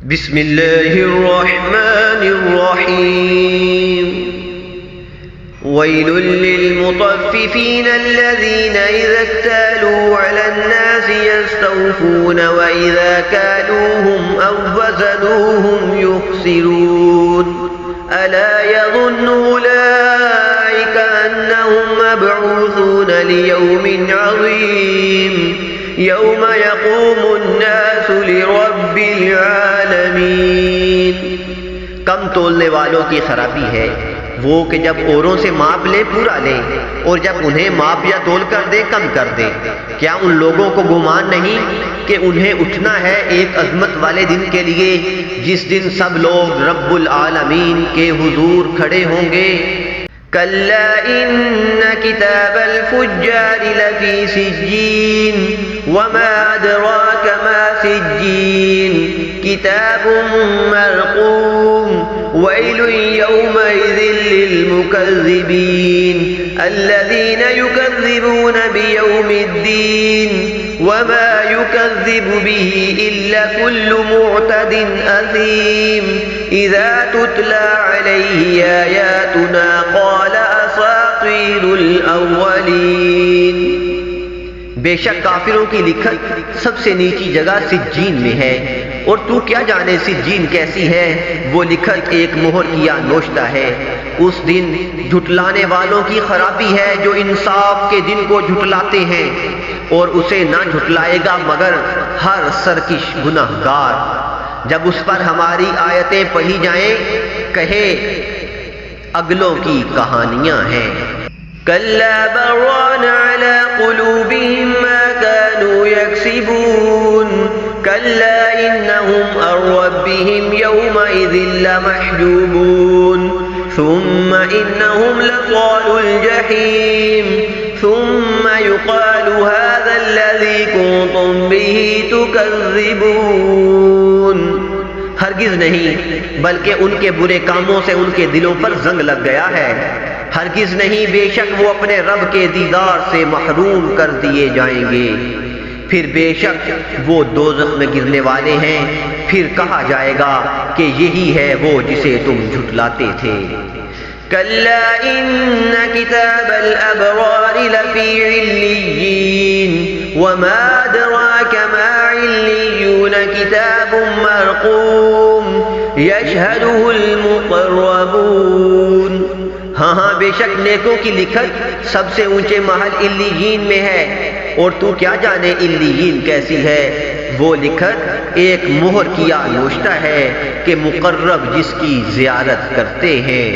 بسم اللہ الرحمن الرحیم ویل للمطففین الذین اذا اکتالوا علی الناس یستوفون واذا کالوهم او وزنوهم یخسرون الا یظن اولئک انهم مبعوثون لیوم عظیم یوم یقوم الناس لرب العالمین۔ کم تولنے والوں کی خرابی ہے وہ کہ جب اوروں سے ماپ لیں پورا لیں اور جب انہیں ماپ یا تول کر دیں کم کر دیں۔ کیا ان لوگوں کو گمان نہیں کہ انہیں اٹھنا ہے ایک عظمت والے دن کے لیے جس دن سب لوگ رب العالمین کے حضور کھڑے ہوں گے۔ کلا ان کتاب الفجار لفی سجین وما ادراک ما سجین کتاب مرقوم ویل یومئذ للمکذبین الذین یکذبون بیوم الدین وما یکذب به الا کل معتد اثیم اذا تتلی علیہ آیاتنا قال اساطیر الاولین۔ بے شک کافروں کی لکھت سب سے نیچی جگہ سجین میں ہے، اور تو کیا جانے سجین کیسی ہے، وہ لکھت ایک مہر کیا نوشتہ ہے۔ اس دن جھٹلانے والوں کی خرابی ہے جو انصاف کے دن کو جھٹلاتے ہیں، اور اسے نہ جھٹلائے گا مگر ہر سرکش گناہگار۔ جب اس پر ہماری آیتیں پڑھی جائیں کہے اگلوں کی کہانیاں ہیں۔ کلا بران علی قلوبہم ما كانوا یکسبون کلا انہم عن ربہم یومئذ لمحجوبون ثم انہم لصالو الجحیم ثم يقال هذا الذي كنتم به تكذبون۔ ہرگز نہیں بلکہ ان کے برے کاموں سے ان کے دلوں پر زنگ لگ گیا ہے۔ ہرگز نہیں بے شک وہ اپنے رب کے دیدار سے محروم کر دیے جائیں گے۔ پھر بے شک وہ دوزخ میں گرنے والے ہیں، پھر کہا جائے گا کہ یہی ہے وہ جسے تم جھٹلاتے تھے۔ کلا ان کتاب الابرار لفی علیین وما ادراک ما علیون کتاب مرقوم یشہدہ المقربون۔ ہاں بے شک نیکوں کی لکھت سب سے اونچے محل علیین میں ہے، اور تو کیا جانے علیین کیسی ہے، وہ لکھت ایک مہر کیا نوشتہ ہے کہ مقرب جس کی زیارت کرتے ہیں۔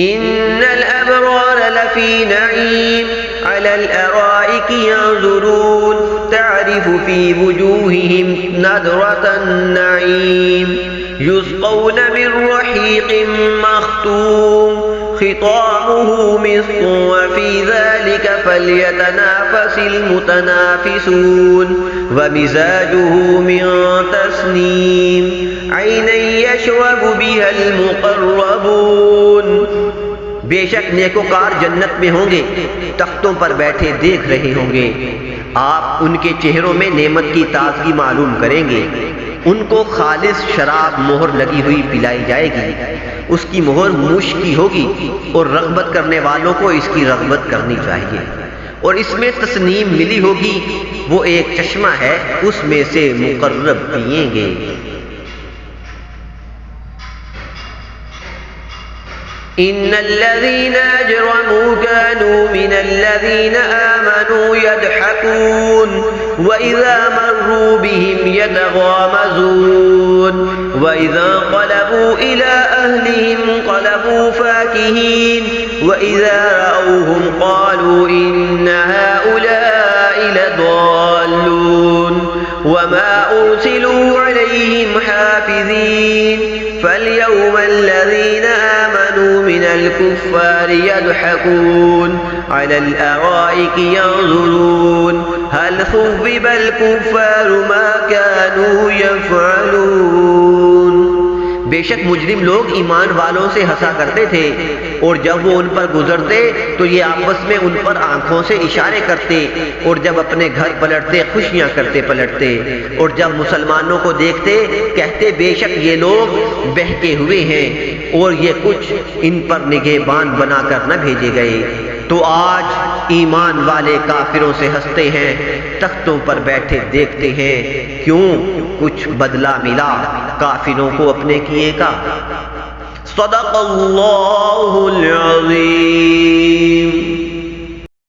ان الابرار لفی نعیم علی الارائک ینظرون تعرف فی وجوہہم نضرۃ النعیم یسقون من رحیق مختوم ختامه مسك وفي ذلك فليتنافس المتنافسون ومزاجه من تسنيم عينا يشرب بها المقربون۔ بے شک نیکوکار جنت میں ہوں گے، تختوں پر بیٹھے دیکھ رہے ہوں گے، آپ ان کے چہروں میں نعمت کی تازگی معلوم کریں گے۔ ان کو خالص شراب مہر لگی ہوئی پلائی جائے گی، اس کی مہر مشک کی ہوگی، اور رغبت کرنے والوں کو اس کی رغبت کرنی چاہیے، اور اس میں تسنیم ملی ہوگی، وہ ایک چشمہ ہے، اس میں سے مقرب پئیں گے۔ ان الذين اجرموا كانوا من الذين آمنوا يضحكون واذا مروا بهم يتغامزون واذا انقلبوا الى اهلهم انقلبوا فاكهين واذا رأوهم قالوا ان هؤلاء لضالون وما ارسلوا عليهم حافظين فاليوم الذين آمنوا من الكفار يضحكون على الأرائك ينظرون هل ثوب الكفار ما كانوا يفعلون۔ بے شک مجرم لوگ ایمان والوں سے ہنسا کرتے تھے اور جب وہ ان پر گزرتے تو یہ آپس میں ان پر آنکھوں سے اشارے کرتے، اور جب اپنے گھر پلٹتے خوشیاں کرتے پلٹتے، اور جب مسلمانوں کو دیکھتے کہتے بے شک یہ لوگ بہکے ہوئے ہیں اور یہ کچھ ان پر نگہبان بنا کر نہ بھیجے گئے۔ تو آج ایمان والے کافروں سے ہنستے ہیں، تختوں پر بیٹھے دیکھتے ہیں، کیوں؟ کچھ بدلہ ملا کافروں کو اپنے کیے کا۔ صدق اللہ العظیم۔